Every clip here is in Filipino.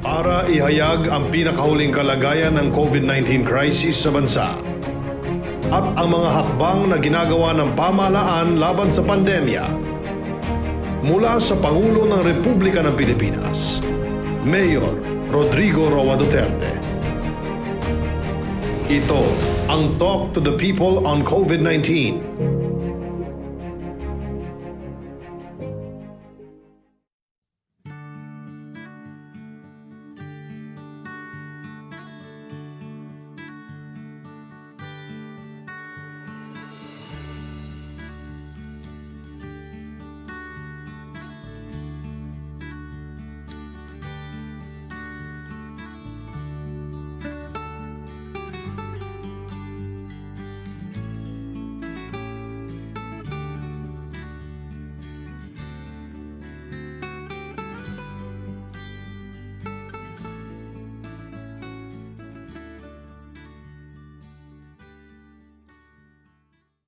para ihayag ang pinakahuling kalagayan ng COVID-19 crisis sa bansa at ang mga hakbang na ginagawa ng pamahalaan laban sa pandemya. Mula sa Pangulo ng Republika ng Pilipinas, Mayor Rodrigo Roa Duterte. Ito ang Talk to the People on COVID-19.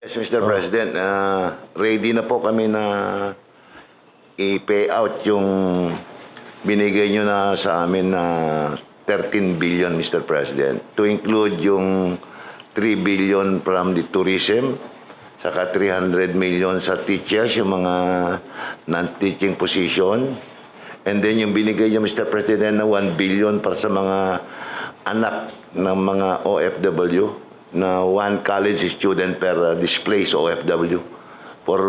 Yes, Mr. President, ready na po kami na i-pay out yung binigay nyo na sa amin na 13 billion, Mr. President. To include yung 3 billion from the tourism, saka 300 million sa teachers, yung mga non-teaching position. And then yung binigay nyo, Mr. President, na 1 billion para sa mga anak ng mga OFW, na one college student per displaced OFW for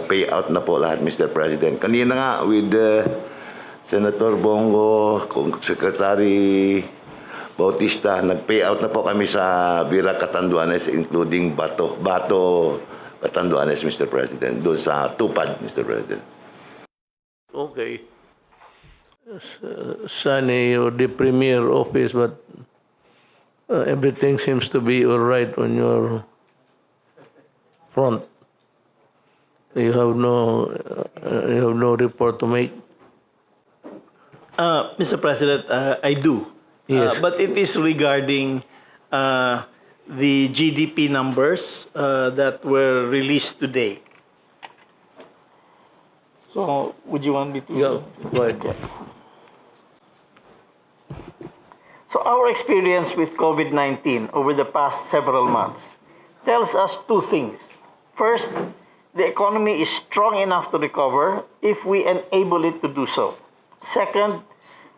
payout na po lahat, Mr. President. Kanina nga with Senator Bongo, Secretary Bautista, nag-payout na po kami sa Villa Catanduanes, including Bato Catanduanes, Mr. President, doon sa Tupad, Mr. President. Okay. Sunny, you're the premier office, but everything seems to be all right on your front. You have no report to make. Mr. President, I do. Yes. But it is regarding the GDP numbers that were released today. So, would you want me to? Go ahead. So our experience with COVID-19 over the past several months tells us two things. First, the economy is strong enough to recover if we enable it to do so. Second,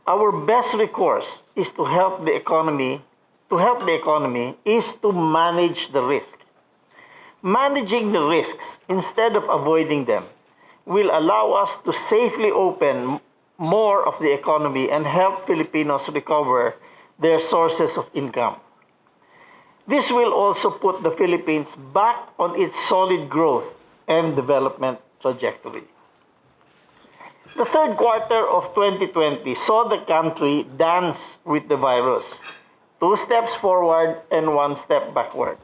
our best recourse is to help the economy. To help the economy is to manage the risk. Managing the risks instead of avoiding them will allow us to safely open more of the economy and help Filipinos recover their sources of income. This will also put the Philippines back on its solid growth and development trajectory. The third quarter of 2020 saw the country dance with the virus, 2 steps forward and 1 step backward.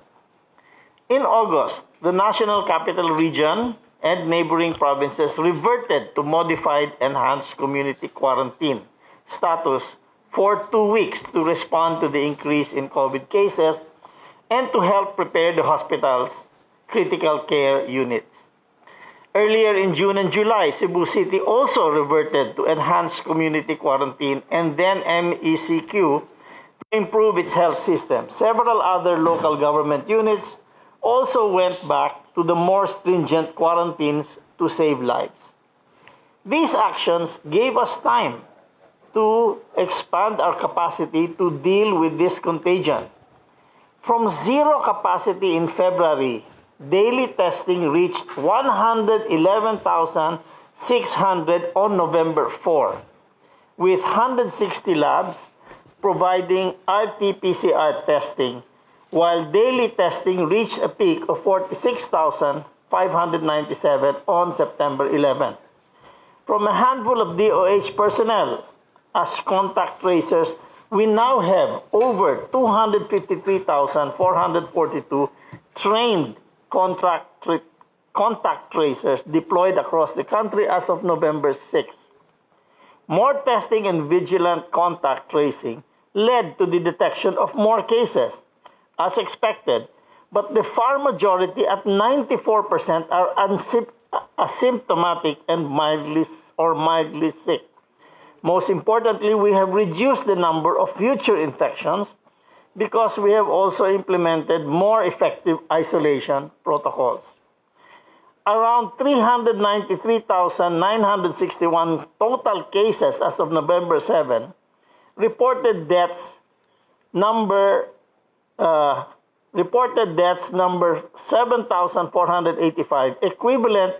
In August, the National Capital Region and neighboring provinces reverted to modified enhanced community quarantine status for 2 weeks to respond to the increase in COVID cases and to help prepare the hospital's critical care units. Earlier in June and July, Cebu City also reverted to enhanced community quarantine and then MECQ to improve its health system. Several other local government units also went back to the more stringent quarantines to save lives. These actions gave us time to expand our capacity to deal with this contagion. From zero capacity in February, daily testing reached 111,600 on November 4, with 160 labs providing RT-PCR testing, while daily testing reached a peak of 46,597 on September 11. From a handful of DOH personnel as contact tracers, we now have over 253,442 trained contact tracers deployed across the country as of November 6. More testing and vigilant contact tracing led to the detection of more cases, as expected, but the far majority at 94% are asymptomatic and mildly sick. Most importantly, we have reduced the number of future infections because we have also implemented more effective isolation protocols. Around 393,961 total cases as of November 7 reported deaths number 7,485, equivalent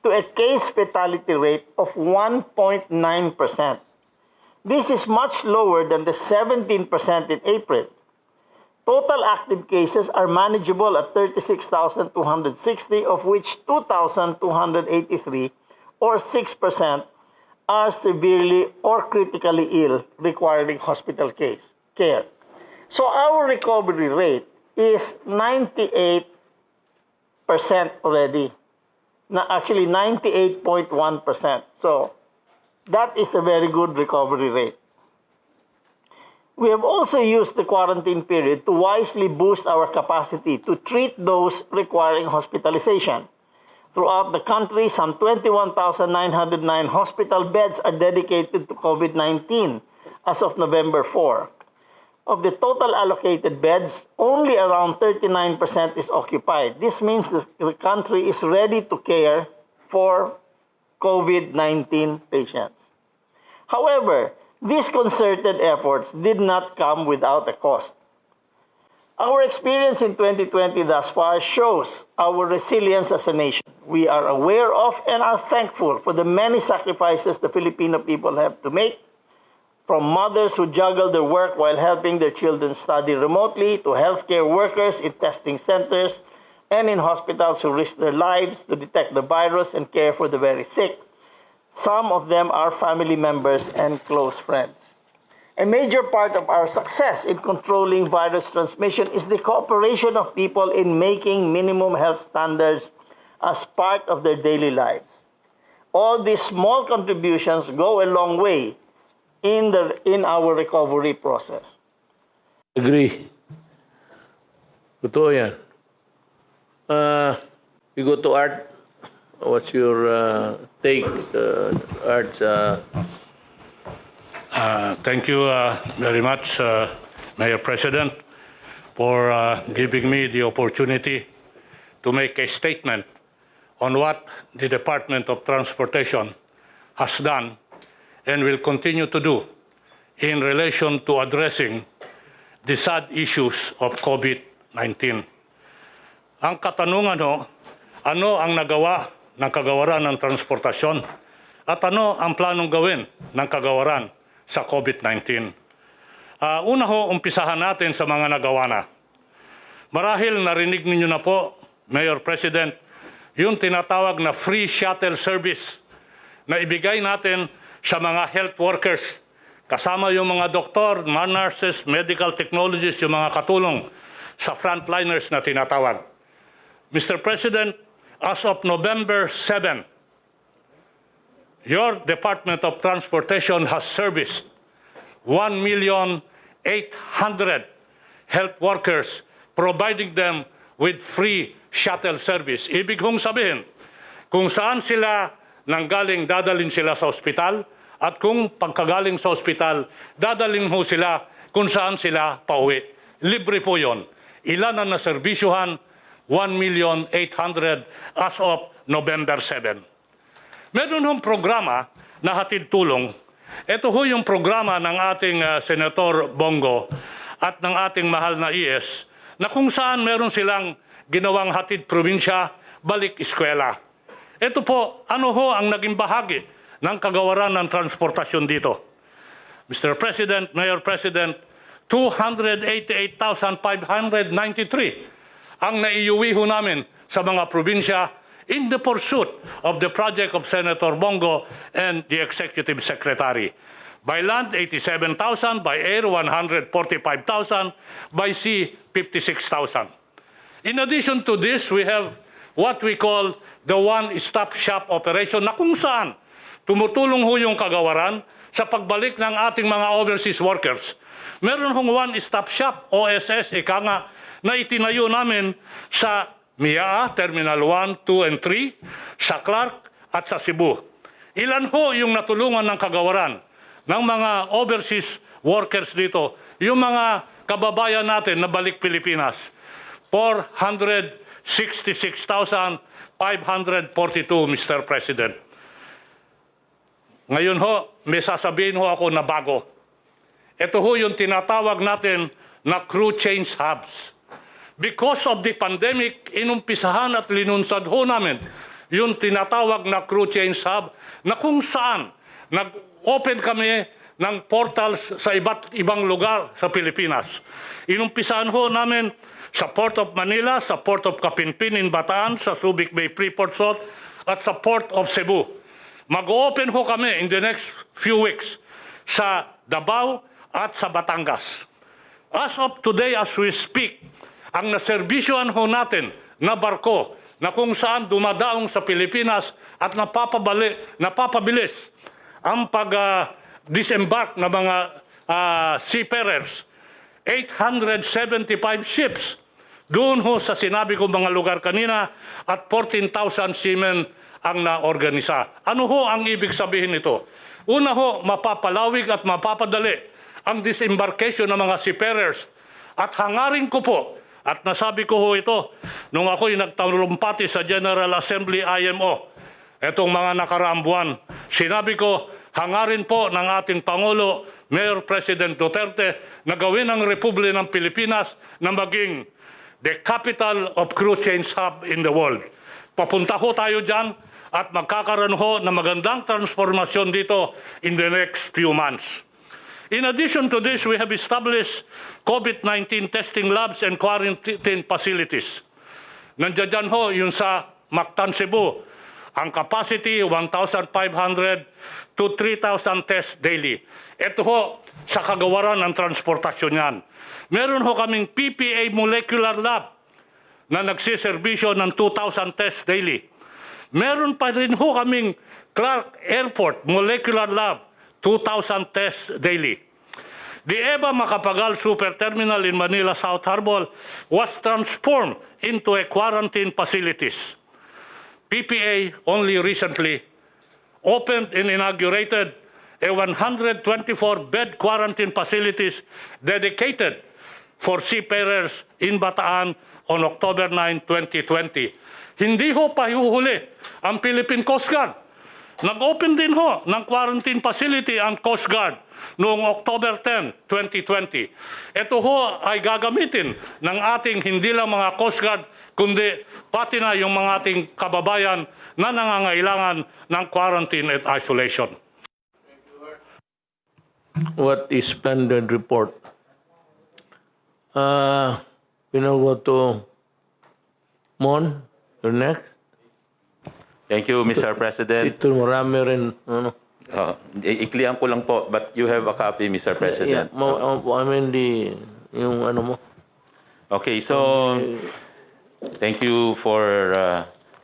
to a case fatality rate of 1.9%. This is much lower than the 17% in April. Total active cases are manageable at 36,260, of which 2,283 or 6% are severely or critically ill requiring hospital care. So our recovery rate is 98% already. Actually 98.1%. So that is a very good recovery rate. We have also used the quarantine period to wisely boost our capacity to treat those requiring hospitalization. Throughout the country, some 21,909 hospital beds are dedicated to COVID-19 as of November 4. Of the total allocated beds, only around 39% is occupied. This means the country is ready to care for COVID-19 patients. However, these concerted efforts did not come without a cost. Our experience in 2020 thus far shows our resilience as a nation. We are aware of and are thankful for the many sacrifices the Filipino people have to make, from mothers who juggle their work while helping their children study remotely, to healthcare workers in testing centers and in hospitals who risk their lives to detect the virus and care for the very sick. Some of them are family members and close friends. A major part of our success in controlling virus transmission is the cooperation of people in making minimum health standards as part of their daily lives. All these small contributions go a long way in our recovery process. Agree. Totoo yan. You go to Art. What's your take, Art? Thank you very much, Mayor President, for giving me the opportunity to make a statement on what the Department of Transportation has done and will continue to do in relation to addressing the sad issues of COVID-19. Ang katanungan ano ang nagawa ng kagawaran ng transportasyon at ano ang planong gawin ng kagawaran sa COVID-19. Una umpisahan natin sa mga nagawa na. Marahil narinig ninyo na po, Mayor President, yung tinatawag na free shuttle service na ibigay natin sa mga health workers, kasama yung mga doktor, nurses, medical technologists, yung mga katulong sa frontliners na tinatawag. Mr. President, as of November 7, your Department of Transportation has serviced 1,800,000 health workers, providing them with free shuttle service. Ibig kong sabihin, kung saan sila nanggaling, dadalhin sila sa ospital, at kung pagkagaling sa ospital, dadalhin ho sila kung saan sila pauwi. Libre po yon. Ilan ang naserbisyuhan? 1,800,000 as of November 7. Meron hong programa na hatid tulong. Ito ho yung programa ng ating Senator Bongo at ng ating mahal na IS na kung saan meron silang ginawang hatid probinsya, balik eskwela. Ito po, ano ho ang naging bahagi ng kagawaran ng transportasyon dito? Mr. President, Mayor President, 288,593 ang naiuwi ho namin sa mga probinsya in the pursuit of the project of Senator Bongo and the Executive Secretary. By land, 87,000. By air, 145,000. By sea, 56,000. In addition to this, we have what we call the one-stop shop operation na kung saan tumutulong ho yung kagawaran sa pagbalik ng ating mga overseas workers. Meron hong one-stop shop, OSS, ika nga, na itinayo namin sa Miaa, Terminal 1, 2, and 3, sa Clark at sa Cebu. Ilan ho yung natulungan ng kagawaran? ng mga overseas workers dito, yung mga kababayan natin na balik Pilipinas, 466,542, Mr. President. Ngayon ho, may sasabihin ho ako na bago. Ito ho yung tinatawag natin na crew change hubs. Because of the pandemic, inumpisahan at linunsad ho namin yung tinatawag na crew change hub na kung saan nag-open kami ng portals sa iba't ibang lugar sa Pilipinas. Inumpisahan ho namin sa Port of Manila, sa Port of Kapinpin in Bataan, sa Subic Bay Freeport Sot, at sa Port of Cebu. Mag-open ho kami in the next few weeks sa Davao at sa Batangas. As of today, as we speak, ang naserbisyohan ho natin na barko na kung saan dumadaong sa Pilipinas at napapabilis ang pag-disembark ng mga seafarers, 875 ships. Doon ho sa sinabi ko mga lugar kanina at 14,000 seamen ang naorganisa. Ano ho ang ibig sabihin nito? Una ho, mapapalawig at mapapadali ang disembarkation ng mga seafarers. At hangarin ko po, at nasabi ko ho ito, nung ako'y nagtalumpati sa General Assembly IMO, etong mga nakaraang buwan, sinabi ko, hangarin po ng ating Pangulo, Mayor President Duterte, na gawin ang Republika ng Pilipinas na maging the capital of crew change hub in the world. Papunta ho tayo dyan at magkakaroon ho ng magandang transformasyon dito in the next few months. In addition to this, we have established COVID-19 testing labs and quarantine facilities. Nandiyan dyan ho yung sa Mactan, Cebu. Ang capacity, 1,500 to 3,000 tests daily. Ito ho sa kagawaran ng transportasyon yan. Meron ho kaming PPA molecular lab na nagsiservisyo ng 2,000 tests daily. Meron pa rin ho kaming Clark Airport molecular lab, 2,000 tests daily. The EVA Macapagal Super Terminal in Manila South Harbor was transformed into a quarantine facilities. PPA only recently opened and inaugurated a 124-bed quarantine facilities dedicated for seafarers in Bataan on October 9, 2020. Hindi ho pahihuhuli ang Philippine Coast Guard. Nag-open din ho ng quarantine facility ang Coast Guard noong October 10, 2020. Ito ho ay gagamitin ng ating hindi lang mga Coast Guard, kundi pati na yung mga ating kababayan na nangangailangan ng quarantine at isolation. What is splendid report? Go to Mon, you're next. Thank you, Mr. President. Ito marami rin, ano. Iklihan ko lang po, but you have a copy, Mr. President. I mean, yung ano mo. Okay, so thank you for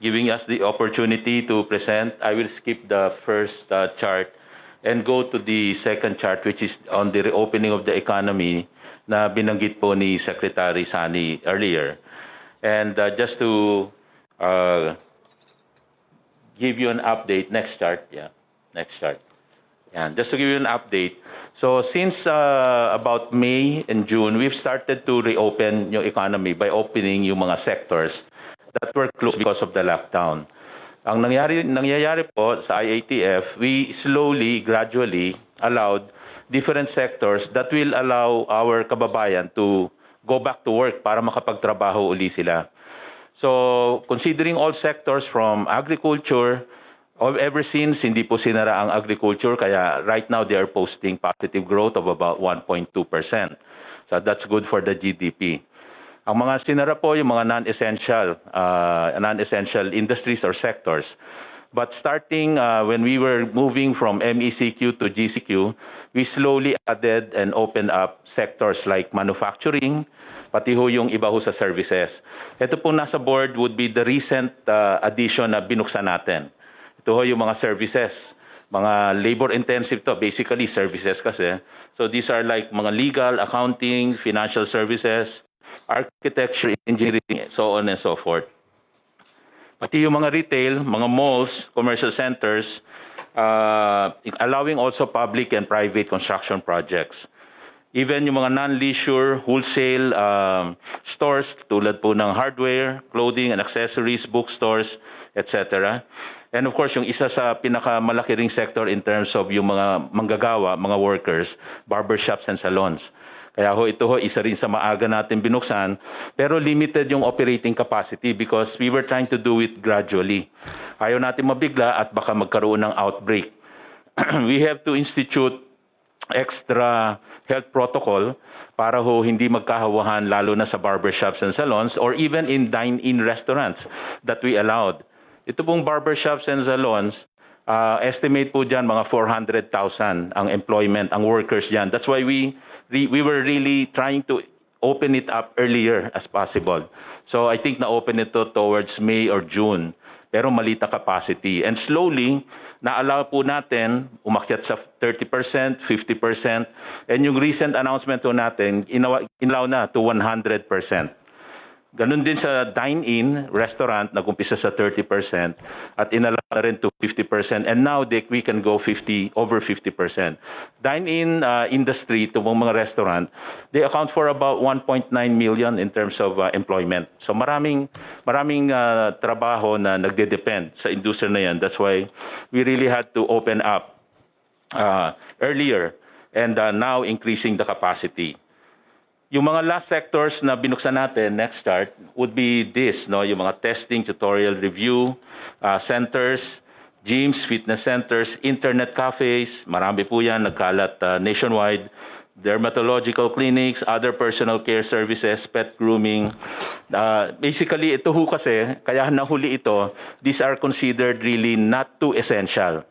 giving us the opportunity to present. I will skip the first chart and go to the second chart, which is on the reopening of the economy na binanggit po ni Secretary Sani earlier. And just to give you an update, next chart, next chart. Just to give you an update. So since about May and June, we've started to reopen yung economy by opening yung mga sectors that were closed because of the lockdown. Ang nangyayari po sa IATF, we slowly, gradually allowed different sectors that will allow our kababayan to go back to work para makapagtrabaho uli sila. So, considering all sectors from agriculture, ever since hindi po sinara ang agriculture, kaya right now they are posting positive growth of about 1.2%. So that's good for the GDP. Ang mga sinara po yung mga non-essential industries or sectors. But starting when we were moving from MECQ to GCQ, we slowly added and opened up sectors like manufacturing, pati ho yung iba ho sa services. Ito po nasa board would be the recent addition na binuksan natin. Ito ho yung mga services, mga labor-intensive to, basically services kasi. So these are like mga legal, accounting, financial services, architecture, engineering, so on and so forth. Pati yung mga retail, mga malls, commercial centers, allowing also public and private construction projects. Even yung mga non-leisure, wholesale stores tulad po ng hardware, clothing and accessories, bookstores, etc. And of course, yung isa sa pinakamalaki ring sector in terms of yung mga manggagawa, mga workers, barbershops and salons. Kaya ito isa rin sa maaga natin binuksan, pero limited yung operating capacity because we were trying to do it gradually. Ayaw natin mabigla at baka magkaroon ng outbreak. We have to institute extra health protocol para hindi magkahawahan lalo na sa barbershops and salons or even in dine-in restaurants that we allowed. Ito pong barbershops and salons, estimate po dyan mga 400,000 ang employment, ang workers dyan. That's why we were really trying to open it up earlier as possible. So I think na-open ito towards May or June. Pero maliit na capacity. And slowly, na-allow po natin umakyat sa 30%, 50%. And yung recent announcement po natin, inallow na to 100%. Ganun din sa dine-in restaurant, nag-umpisa sa 30% at inallow na rin to 50%. And now we can go over 50%. Dine-in industry, itong mga restaurant, they account for about 1.9 million in terms of employment. So maraming trabaho na nagde-depend sa industriya na yan. That's why we really had to open up earlier and now increasing the capacity. Yung mga last sectors na binuksan natin, next chart, would be this, no? Yung mga testing, tutorial review, centers, gyms, fitness centers, internet cafes, marami po yan, nagkalat nationwide, dermatological clinics, other personal care services, pet grooming. Basically, ito kasi, kaya nahuli ito, these are considered really not too essential.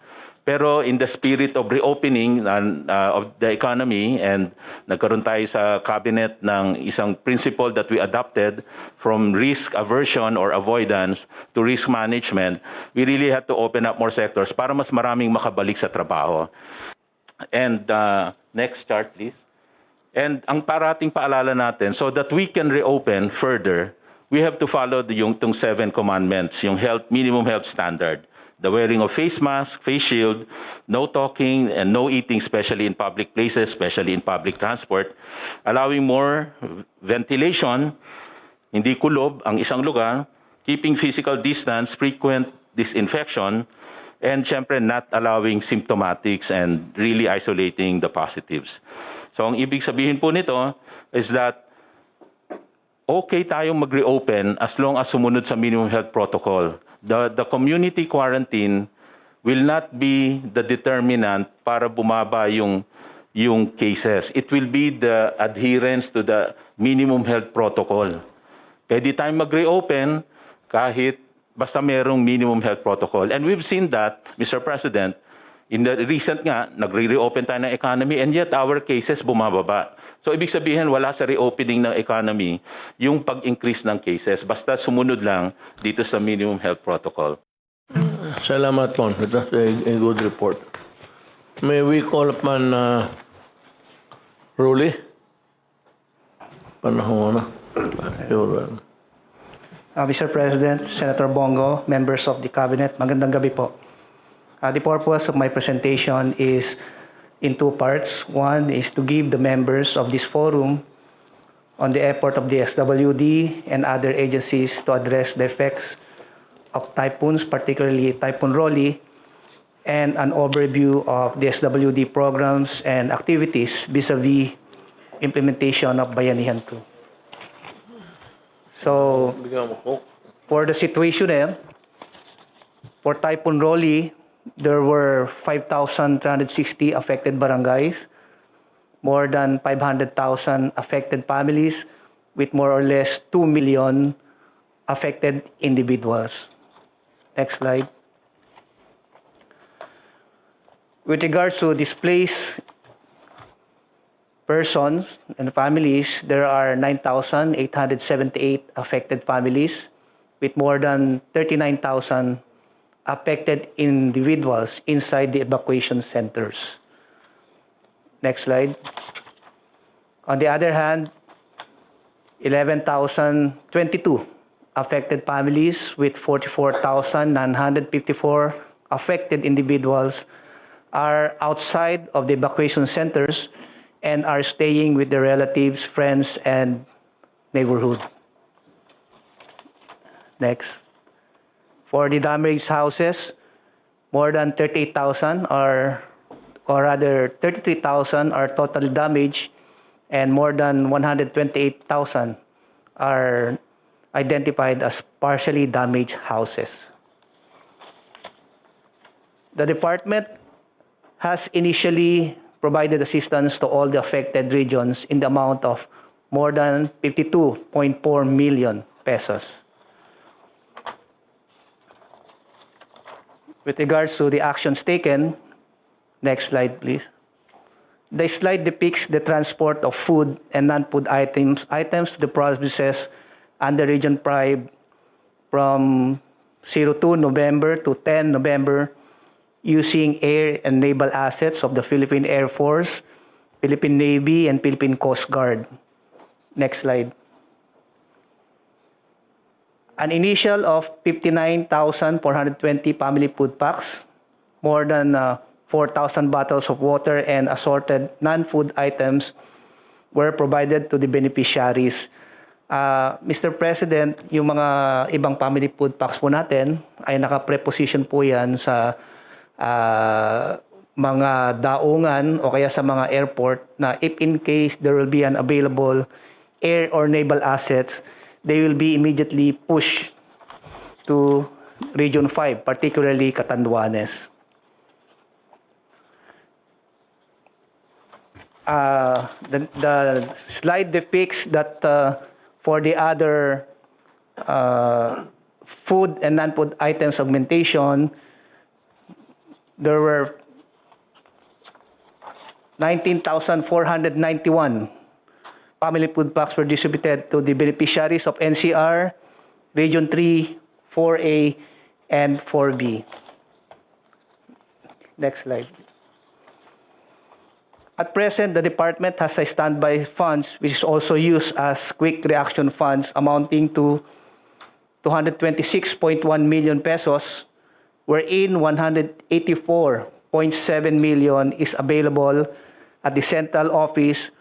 Pero in the spirit of reopening of the economy and nagkaroon tayo sa cabinet ng isang principle that we adopted from risk aversion or avoidance to risk management, we really had to open up more sectors para mas maraming makabalik sa trabaho. And next chart please. And ang parating paalala natin, so that we can reopen further, we have to follow itong 7 commandments, yung minimum health standard. The wearing of face mask, face shield, no talking and no eating, especially in public places, especially in public transport, allowing more ventilation, hindi kulob ang isang lugar, keeping physical distance, frequent disinfection, and syempre not allowing symptomatics and really isolating the positives. So ang ibig sabihin po nito is that okay tayong mag-reopen as long as sumunod sa minimum health protocol. The community quarantine will not be the determinant para bumaba yung cases. It will be the adherence to the minimum health protocol. Pwede tayong mag-reopen kahit basta merong minimum health protocol. And we've seen that, Mr. President, in the recent nga, nagre-reopen tayo ng economy and yet our cases bumababa. So ibig sabihin wala sa reopening ng economy yung pag-increase ng cases basta sumunod lang dito sa minimum health protocol. Salamat, Con. It was a good report. May we call upon Ruli? Panahon na. Mr. President, Senator Bongo, members of the Cabinet, magandang gabi po. The purpose of my presentation is in two parts. One is to give the members of this forum on the effort of the SWD and other agencies to address the effects of typhoons, particularly Typhoon Rolly, and an overview of the SWD programs and activities vis-a-vis implementation of Bayanihan 2. So, for the situation for Typhoon Rolly, there were 5,360 affected barangays, more than 500,000 affected families, with more or less 2 million affected individuals. Next slide. With regards to displaced persons and families, there are 9,878 affected families, with more than 39,000 affected individuals inside the evacuation centers. Next slide. On the other hand, 11,022 affected families with 44,954 affected individuals are outside of the evacuation centers and are staying with their relatives, friends, and neighborhood. Next. For the damaged houses, more than 38,000 or rather 33,000 are totally damaged, and more than 128,000 are identified as partially damaged houses. The department has initially provided assistance to all the affected regions in the amount of more than 52.4 million pesos. With regards to the actions taken, next slide please. The slide depicts the transport of food and non-food items to the provinces under Region 5 from 02 November to 10 November using air and naval assets of the Philippine Air Force, Philippine Navy, and Philippine Coast Guard. Next slide. An initial of 59,420 family food packs, more than 4,000 bottles of water and assorted non-food items were provided to the beneficiaries. Mr. President, yung mga ibang family food packs po natin ay naka-preposition po yan sa mga daungan o kaya sa mga airport na if in case there will be an available air or naval assets, they will be immediately pushed to Region 5, particularly Catanduanes. The slide depicts that for the other food and non-food items augmentation, there were 19,491 family food packs were distributed to the beneficiaries of NCR, Region 3, 4A, and 4B. Next slide. At present, the department has a standby funds which is also used as quick reaction funds amounting to 226.1 million pesos, wherein 184.7 million is available at the central office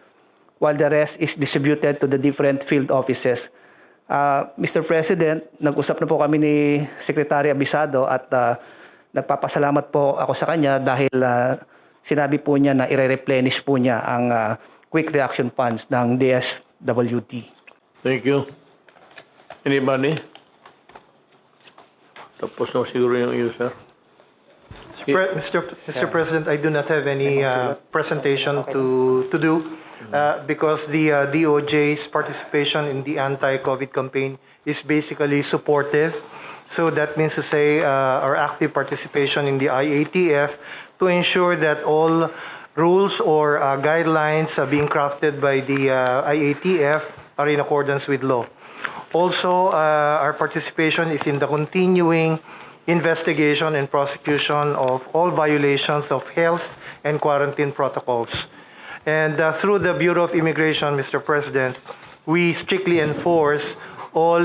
while the rest is distributed to the different field offices. Mr. President, nag-usap na po kami ni Secretary Abisado at nagpapasalamat po ako sa kanya dahil sinabi po niya na i-replenish po niya ang quick reaction funds ng DSWD. Thank you. Anybody? Tapos na siguro yung user. Mr. President, I do not have any presentation to do because the DOJ's participation in the anti-COVID campaign is basically supportive. So that means to say our active participation in the IATF to ensure that all rules or guidelines being crafted by the IATF are in accordance with law. Also, our participation is in the continuing investigation and prosecution of all violations of health and quarantine protocols. And through the Bureau of Immigration, Mr. President, we strictly enforce all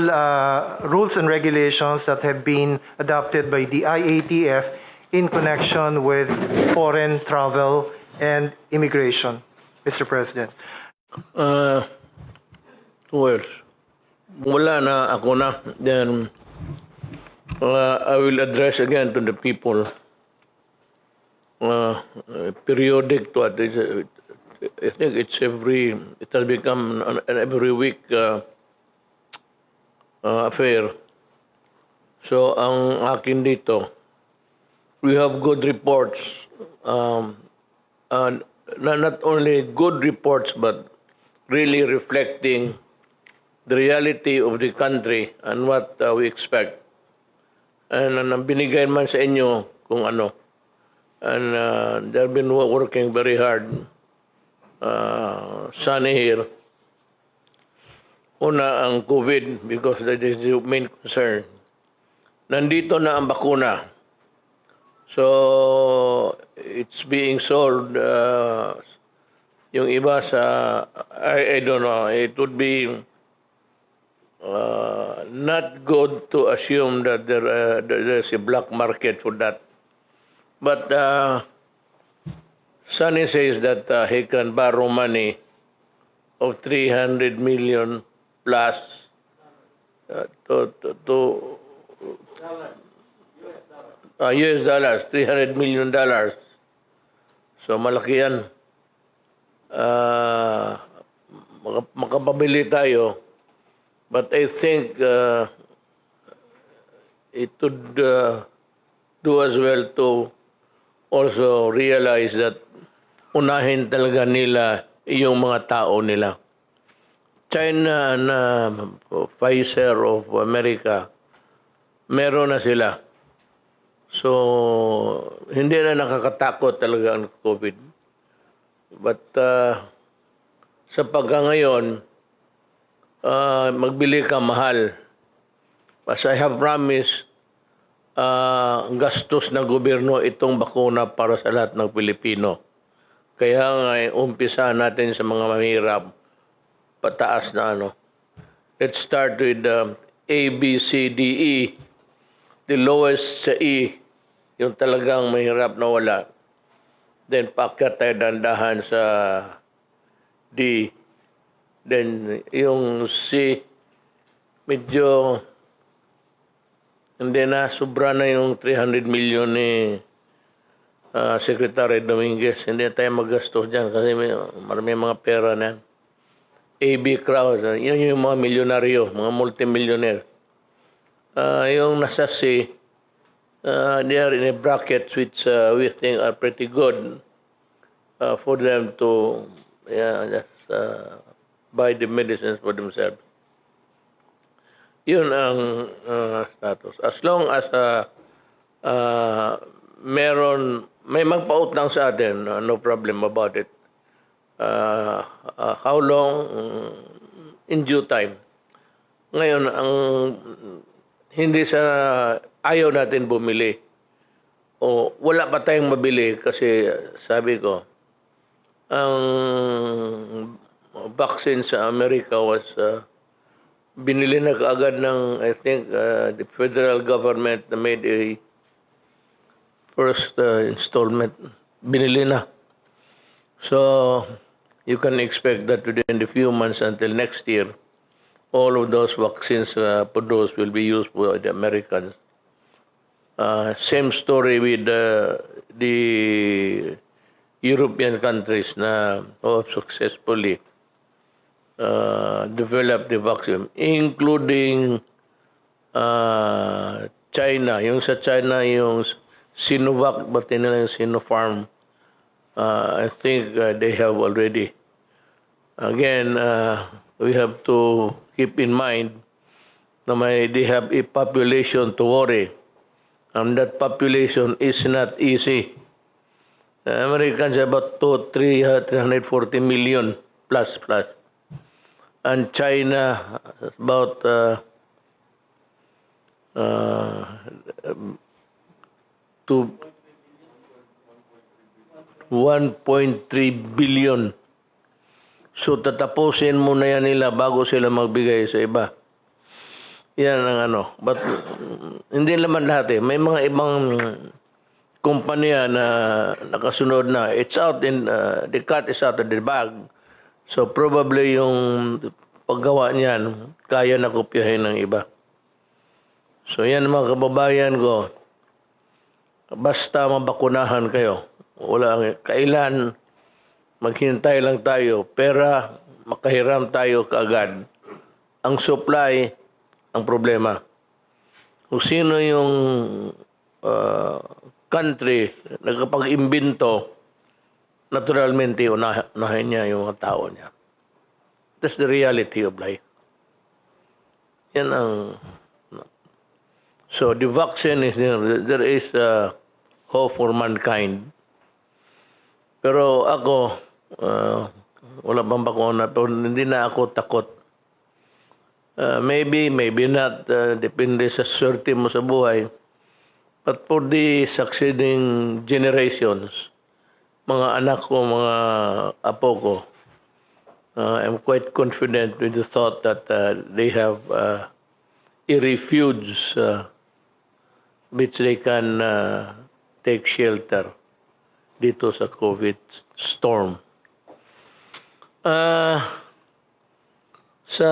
rules and regulations that have been adopted by the IATF in connection with foreign travel and immigration, Mr. President. Well, wala na ako na. Then, I will address again to the people. Periodic to I think it has become an every week affair. So, ang akin dito, we have good reports. Not only good reports, but really reflecting the reality of the country and what we expect. And binigay man sa inyo kung ano. And they've been working very hard. Sunny here. Una ang COVID because that is the main concern. Nandito na ang bakuna. So, it's being sold. Yung iba sa, I don't know, it would be not good to assume that there's a black market for that. But Sonny says that he can borrow money of 300 million plus to US dollars, $300 million. So malaki yan. Makapabili tayo. But I think it would do as well to also realize that unahin talaga nila yung mga tao nila. China na Pfizer of America, meron na sila. So, hindi na nakakatakot talaga ang COVID. But sa pagkangayon, magbili ka mahal. As I have promised, gastos ng gobyerno itong bakuna para sa lahat ng Pilipino. Kaya nga, umpisa natin sa mga mahirap, pataas na ano. Let's start with A, B, C, D, E. The lowest sa E, yung talagang mahirap na wala. Then, paakyat tayo dandahan sa D. Then, yung C, medyo hindi na, sobra na yung 300 million ni Secretary Dominguez. Hindi tayo maggastos dyan kasi marami mga pera na yan. AB crowd, yun yung mga milyonaryo, mga multimillionaire. Yung nasa C, they are in a bracket which we think are pretty good for them to just buy the medicines for themselves. Yun ang status. As long as may magpautang sa atin, no problem about it. How long? In due time. Ngayon, hindi sa ayaw natin bumili. O wala pa tayong mabili kasi sabi ko, ang vaccine sa Amerika was binili na kaagad ng, I think, the federal government made a first installment. Binili na. So, you can expect that within the few months until next year, all of those vaccines produced will be used for the Americans. Same story with the European countries na successfully developed the vaccine, including China. Yung sa China, yung Sinovac, pati nila yung Sinopharm. I think they have already. Again, we have to keep in mind na they have a population to worry. And that population is not easy. Americans have about 340 million plus. And China about 1.3 billion. So tatapusin muna yan nila bago sila magbigay sa iba. Yan ang ano. But hindi naman lahat eh. May mga ibang kumpanya na nakasunod na. It's out in, the cat is out of the bag. So probably yung paggawa niyan, kaya na kopyahin ng iba. So yan mga kababayan ko. Basta mabakunahan kayo. Wala kailan maghintay lang tayo, pera, makahiram tayo kaagad. Ang supply, ang problema. Kung sino yung country nagkapag-imbento, naturalmente unahin niya yung mga tao niya. That's the reality of life. Yan ang... So the vaccine is there is hope for mankind. Pero ako, wala bang bakuna, pero hindi na ako takot. Maybe not, depende sa swerte mo sa buhay. But for the succeeding generations, mga anak ko, mga apo ko, I'm quite confident with the thought that they have a refuge which they can take shelter dito sa COVID storm. Sa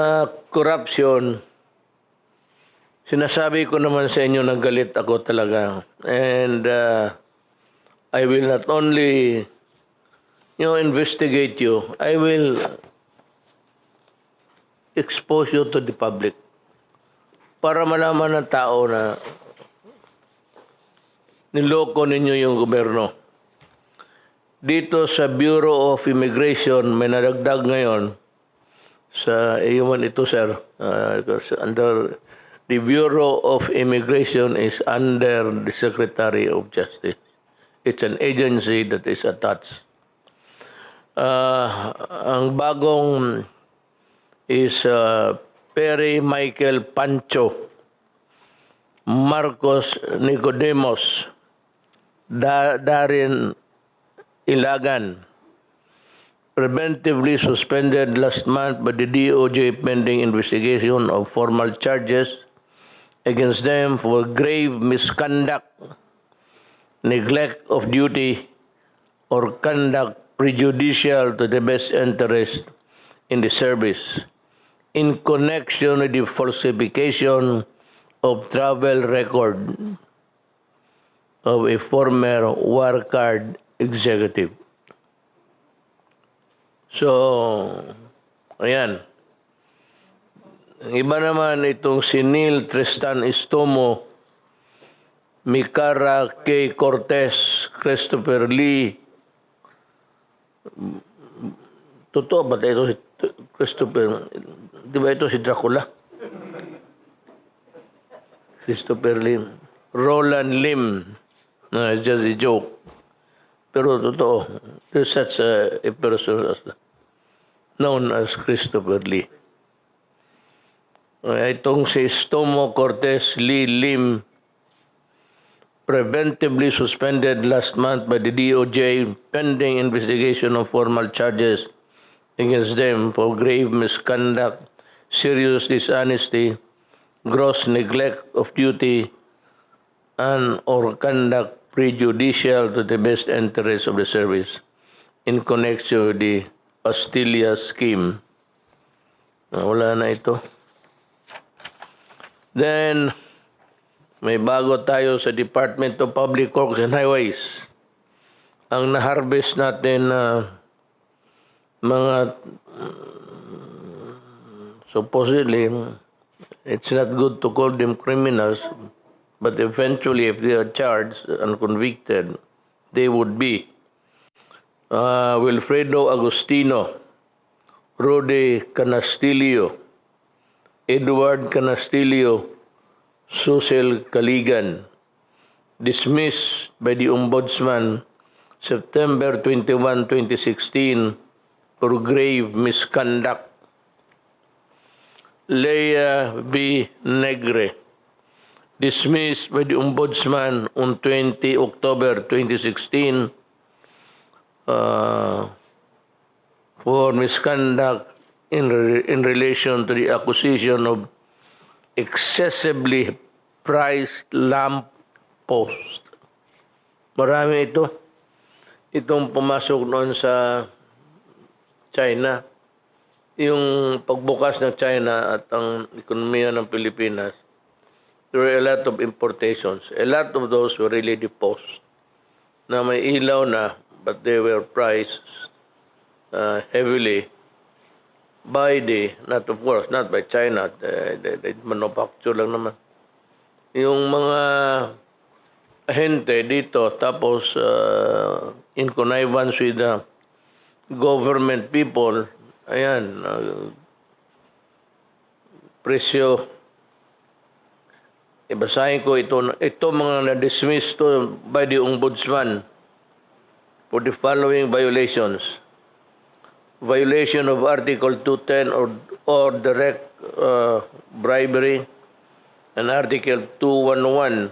corruption, sinasabi ko naman sa inyo na galit ako talaga. And I will not only investigate you, I will expose you to the public para malaman ng tao na niloko ninyo yung gobyerno. Dito sa Bureau of Immigration, may nadagdag ngayon sa human ito, sir. Under the Bureau of Immigration is under the Secretary of Justice. It's an agency that is attached. Ang bagong is Perry Michael Pancho, Marcos Nicodemus, Darin Ilagan, preventively suspended last month by the DOJ pending investigation of formal charges against them for grave misconduct, neglect of duty, or conduct prejudicial to the best interest in the service in connection with the falsification of travel record of a former war card executive. So, ayan. Ang iba naman itong si Neil Tristan Istomo, Micara K. Cortez, Christopher Lee. Totoo ba ito si Christopher? Di ba ito si Dracula? Christopher Lee. Roland Lim. No, it's just a joke. Pero totoo. There's such a person known as Christopher Lee. Itong si Stomo Cortez Lee Lim, preventively suspended last month by the DOJ pending investigation of formal charges against them for grave misconduct, serious dishonesty, gross neglect of duty, and or conduct prejudicial to the best interest of the service in connection with the Astilia scheme. Wala na ito. Then, may bago tayo sa Department of Public Works and Highways. Ang na-harvest natin na mga supposedly, it's not good to call them criminals, but eventually, if they are charged and convicted, they would be Wilfredo Agustino, Rode Canastillo, Edward Canastillo, Susel Caligan, dismissed by the Ombudsman September 21, 2016 for grave misconduct. Leia B. Negre, dismissed by the Ombudsman on 20 October 2016 for misconduct in relation to the acquisition of excessively priced lamp post. Marami ito. Itong pumasok noon sa China. Yung pagbukas ng China at ang ekonomiya ng Pilipinas, there were a lot of importations. A lot of those were really the post na may ilaw na, but they were priced heavily by not by China, the manufacture lang naman. Yung mga ahente dito, tapos in connivance with the government people, ayan, presyo. Ibasahin ko ito mga na-dismiss to by the Ombudsman for the following violations. Violation of Article 210 or direct bribery, and Article 211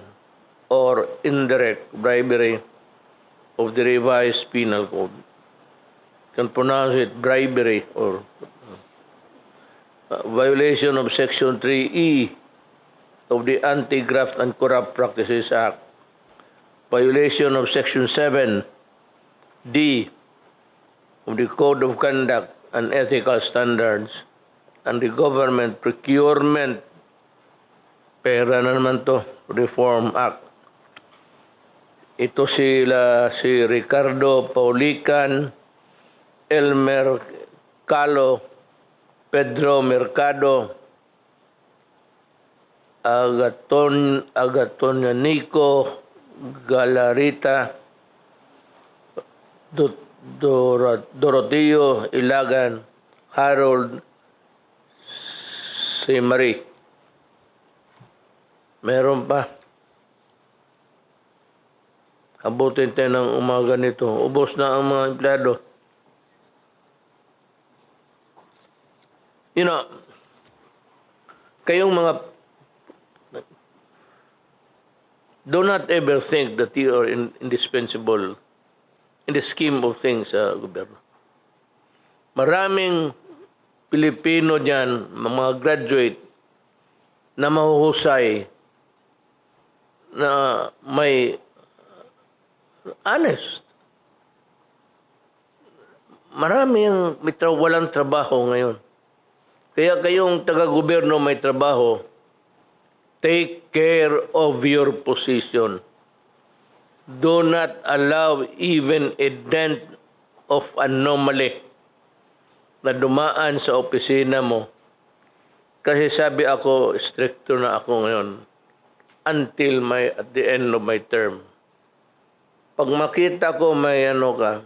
or indirect bribery of the revised penal code. You can pronounce it bribery or violation of Section 3E of the Anti-Graft and Corrupt Practices Act, violation of Section 7D of the Code of Conduct and Ethical Standards and the Government Procurement Pera na naman to, Reform Act. Ito sila si Ricardo Paulican, Elmer Calo, Pedro Mercado, Agatonia Nico, Galarita, Doroteo Ilagan, Harold Marie. Meron pa. Abutin tayo ng umaga nito. Ubos na ang mga empleyado. You know, kayong mga, do not ever think that you are indispensable in the scheme of things sa gobyerno. Maraming Pilipino dyan, mga graduate, na mahuhusay, na may honest. Marami ang walang trabaho ngayon. Kaya kayong taga-gobyerno may trabaho, take care of your position. Do not allow even a dent of anomaly na dumaan sa opisina mo. Kasi sabi ako, stricto na ako ngayon until at the end of my term. Pag makita ko may ka,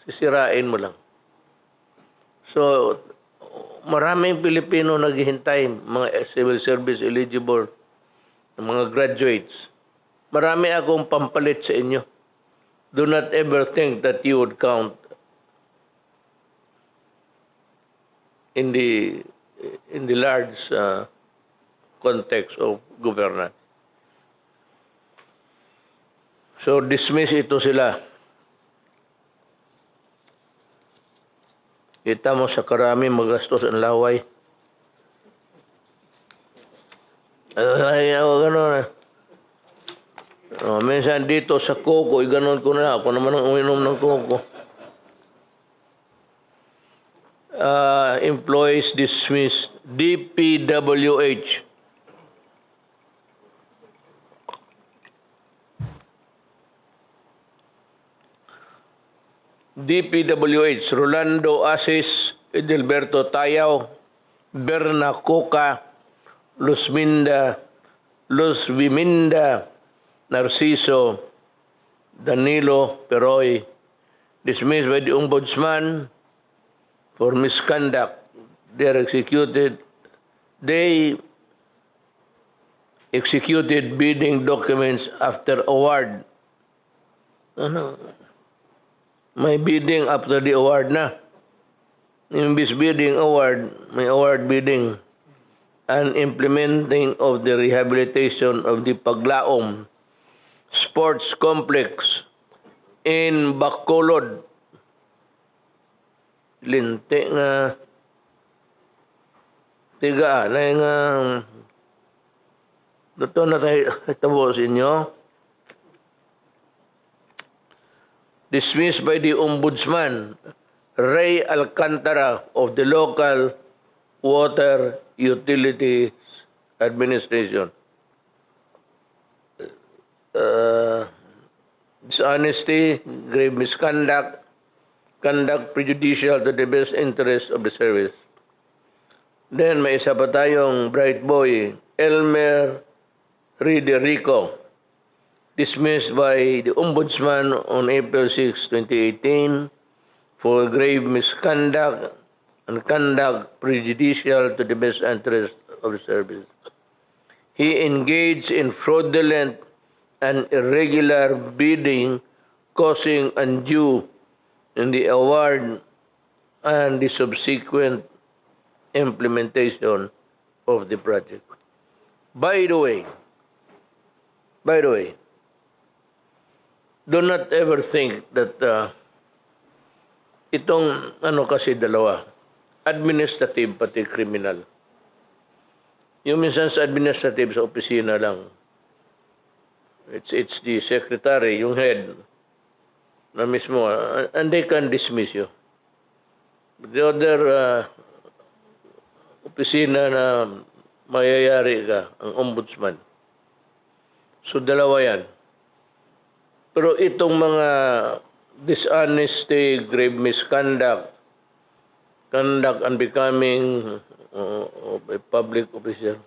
sisirain mo lang. So, maraming Pilipino naghihintay, mga civil service eligible, mga graduates. Marami akong pampalit sa inyo. Do not ever think that you would count in the large context of governance. So, dismiss ito sila. Kita mo sa karami magastos ang laway. Ayaw, gano'n. Minsan dito sa koko, gano'n ko na. Ako naman ang uminom ng koko. Employees dismissed. DPWH. DPWH, Rolando Asis, Edelberto Tayaw, Berna Coca, Luz Viminda, Narciso, Danilo Peroy, dismissed by the Ombudsman for misconduct. They executed bidding documents after award. May bidding after the award na. Imbis bidding award, may award bidding. And implementing of the rehabilitation of the Paglaom Sports Complex in Bacolod. Linti nga. Tiga na nga. Dito na tayo itabo sa inyo. Dismissed by the Ombudsman, Ray Alcantara of the Local Water Utilities Administration. Dishonesty, grave misconduct, conduct prejudicial to the best interest of the service. Then may isa pa tayong bright boy, Elmer Riderico, dismissed by the Ombudsman on April 6, 2018 for grave misconduct and conduct prejudicial to the best interest of the service. He engaged in fraudulent and irregular bidding, causing undue in the award and the subsequent implementation of the project. By the way, do not ever think that itong kasi dalawa, administrative pati criminal. Yung minsan sa administrative sa opisina lang, It's the secretary, yung head na mismo, and they can dismiss you. The other opisina na mayayari ka, ang ombudsman. So, dalawa yan. Pero itong mga dishonesty, grave misconduct, conduct unbecoming of a public official,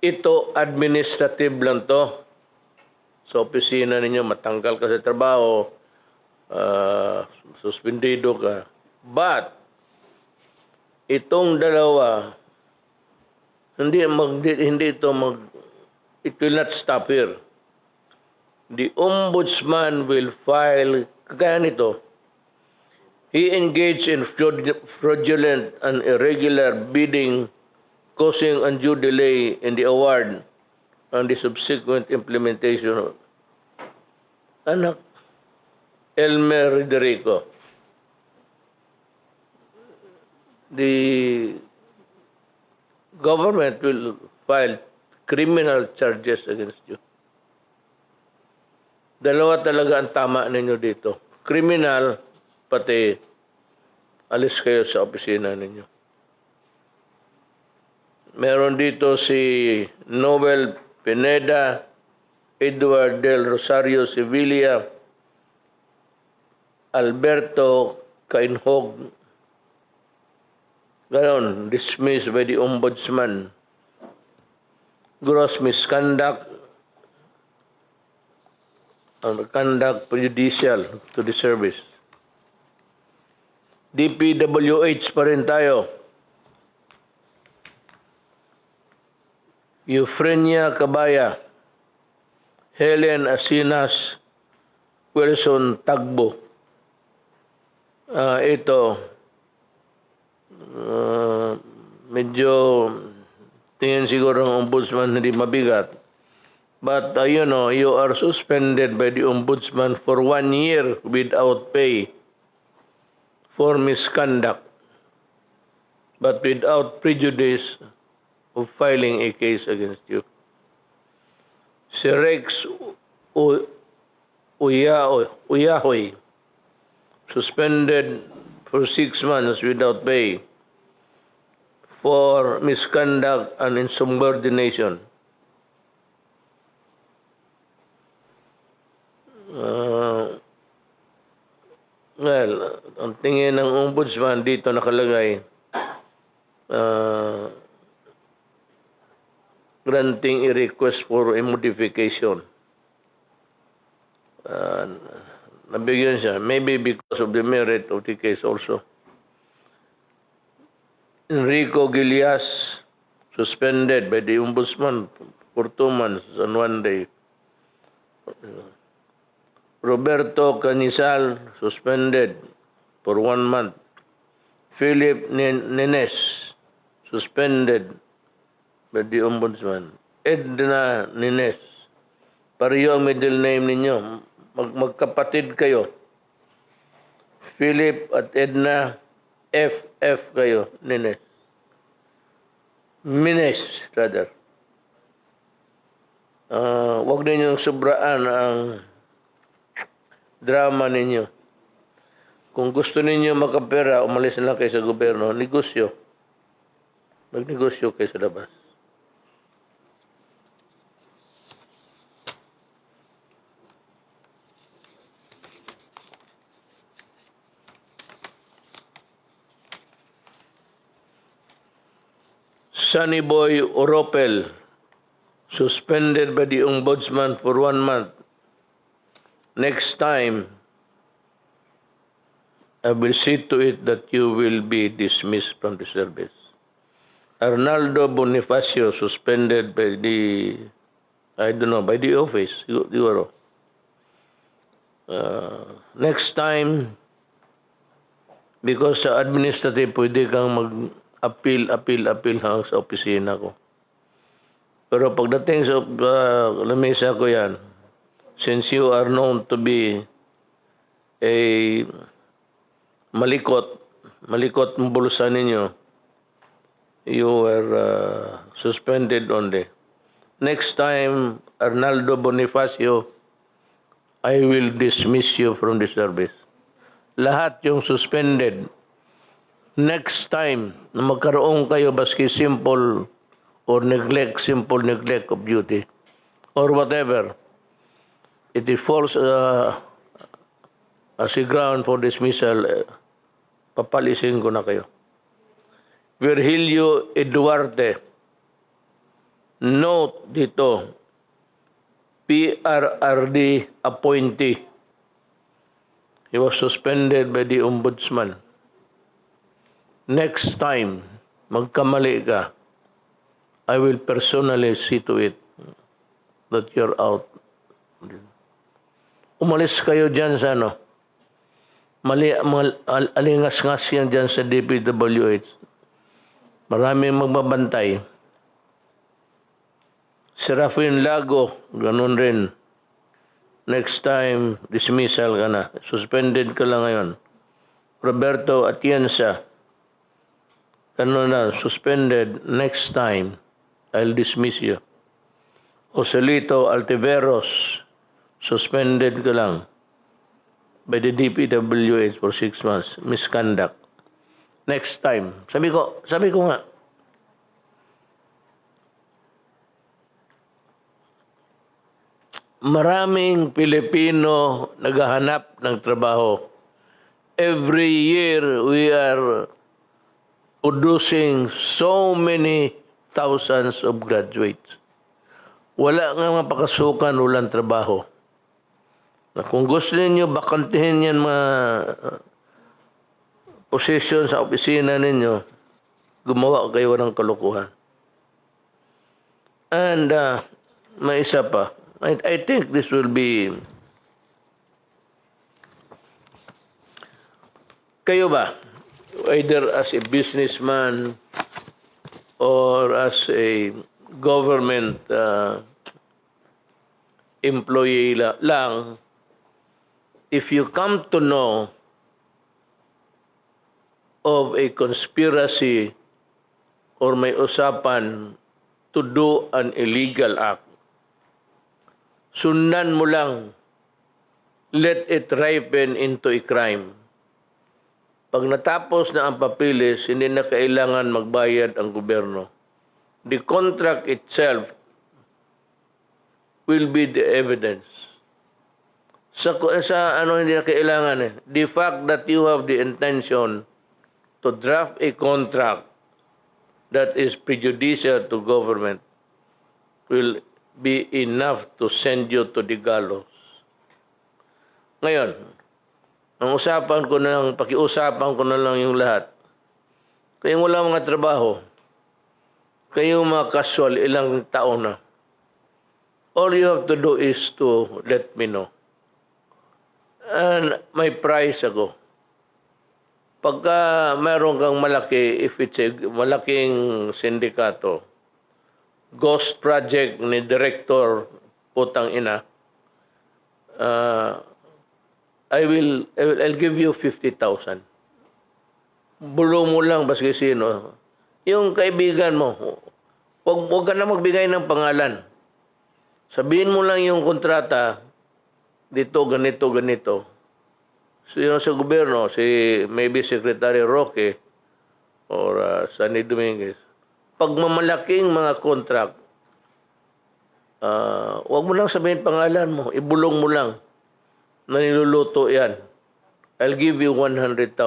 ito administrative lang to. Sa opisina ninyo, matanggal ka sa trabaho, suspendido ka. But, itong dalawa, it will not stop here. The ombudsman will file, kaya nito, he engaged in fraudulent and irregular bidding, causing undue delay in the award and the subsequent implementation. Anak, Elmer Roderico, the government will file criminal charges against you. Dalawa talaga ang tama ninyo dito. Criminal, pati alis kayo sa opisina ninyo. Meron dito si Noel Pineda, Edward Del Rosario Sevilla, Alberto Cainhog. Ganon, dismissed by the ombudsman. Gross misconduct and conduct prejudicial to the service. DPWH pa rin tayo. Eufrenia Cabaya, Helen Asinas, Wilson Tagbo. Ito, medyo tingin siguro ng ombudsman hindi mabigat. But, you are suspended by the ombudsman for 1 year without pay for misconduct, but without prejudice of filing a case against you. Si Rex Uyahoy, suspended for 6 months without pay for misconduct and insubordination. Well, ang tingin ng ombudsman dito nakalagay, granting a request for a modification. Nabigyan siya, maybe because of the merit of the case also. Enrico Gilias, suspended by the ombudsman for 2 months and 1 day. Roberto Canisal, suspended for 1 month. Philip Nenes, suspended by the ombudsman. Edna Nenes, pareho ang middle name ninyo. Magkapatid kayo. Philip at Edna, FF kayo, Nenes. Mines, rather. Huwag ninyong sobraan ang drama ninyo. Kung gusto ninyo makapera, umalis na lang kayo sa gobyerno. Negosyo. Magnegosyo kayo sa labas. Sunny Boy Oropel, suspended by the ombudsman for 1 month. Next time, I will see to it that you will be dismissed from the service. Arnaldo Bonifacio, suspended by the, by the office, siguro. Next time, because sa administrative, pwede kang mag-appeal hanggang sa opisina ko. Pero pagdating sa lamesa ko yan, since you are known to be a malikot ang bulsa ninyo, you were suspended only. next time, Arnaldo Bonifacio, I will dismiss you from the service. Lahat yung suspended, next time na magkaroon kayo baski simple simple neglect of duty, or whatever, it falls as a ground for dismissal, papalisin ko na kayo. Virgilio Duarte, note dito, PRRD appointee. He was suspended by the ombudsman. Next time, magkamali ka, I will personally see to it that you're out. Umalis kayo dyan sa ano. Alingas-ngas yan dyan sa DPWH. Maraming magbabantay. Serafin Lago, ganun rin. Next time, dismissal ka na. Suspended ka lang ngayon. Roberto Atienza, ganun na, suspended. Next time, I'll dismiss you. Joselito Altiveros, suspended ka lang by the DPWH for 6 months. Misconduct. Next time. Sabi ko nga, maraming Pilipino naghahanap ng trabaho. Every year, we are producing so many thousands of graduates. Wala nga mapakasukan, walang trabaho. Na kung gusto ninyo, bakantihin yan mga position sa opisina ninyo, gumawa kayo ng kalukuhan. And may isa pa. I think this will be... Kayo ba, either as a businessman or as a government employee lang, if you come to know of a conspiracy or may usapan to do an illegal act, sundan mo lang, let it ripen into a crime. Pag natapos na ang papilis, hindi na kailangan magbayad ang gobyerno. The contract itself will be the evidence. Sa ano hindi na kailangan eh. The fact that you have the intention to draft a contract that is prejudicial to government will be enough to send you to the gallows. Ngayon, pakiusapan ko na lang yung lahat. Kayong wala mga trabaho, kayong mga casual, ilang taon na. All you have to do is to let me know. And may price ako. Pagka mayroon kang malaki, if it's a malaking sindikato, ghost project ni director, putang ina, I'll give you 50,000. Bulong mo lang baski sino. Yung kaibigan mo, wag ka na magbigay ng pangalan. Sabihin mo lang yung kontrata, dito, ganito. So yun sa gobyerno, maybe Secretary Roque or Sunny Dominguez. Pag mamalaking mga contract, wag mo lang sabihin pangalan mo, ibulong mo lang na niluluto yan. I'll give you 100,000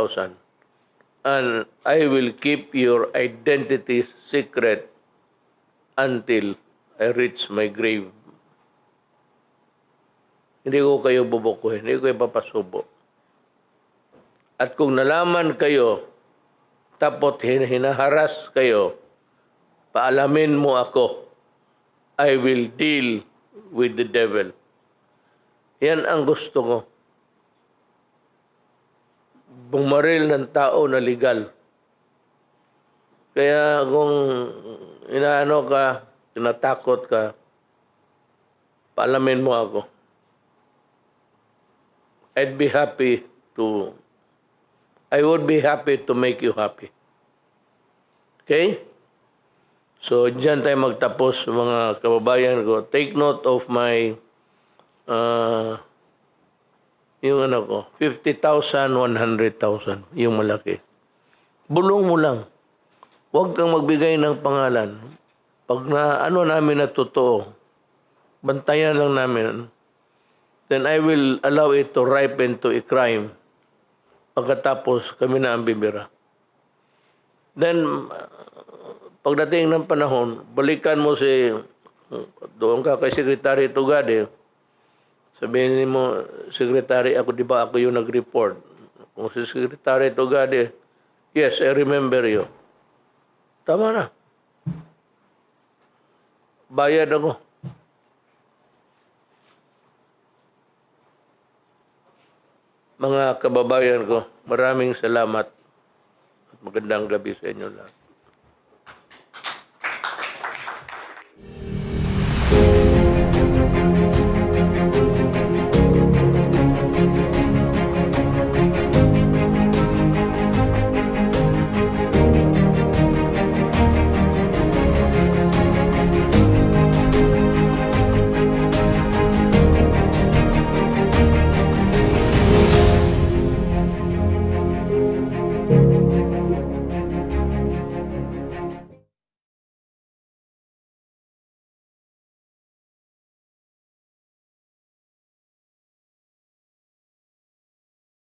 and I will keep your identity secret until I reach my grave. Hindi ko kayo bubukuhin, hindi ko kayo papasubo. At kung nalaman kayo, tapos hinaharas kayo, paalamin mo ako, I will deal with the devil. Yan ang gusto ko. Bumaril ng tao na legal. Kaya kung inaano ka, tinatakot ka, paalamin mo ako. I would be happy to make you happy. Okay? So, dyan tayo magtapos, mga kababayan ko. Take note of my, yung ano ko, 50,000, 100,000, yung malaki. Bulong mo lang. Huwag kang magbigay ng pangalan. Pag na, ano namin na totoo, bantayan lang namin, then I will allow it to ripen to a crime. Pagkatapos, kami na ang bibira. Then, pagdating ng panahon, balikan mo doon ka kay Secretary Tugade, sabihin mo, Secretary, di ba ako yung nag-report? Kung si Secretary Tugade, yes, I remember you. Tama na. Bayad ako. Mga kababayan ko, maraming salamat at magandang gabi sa inyo lahat.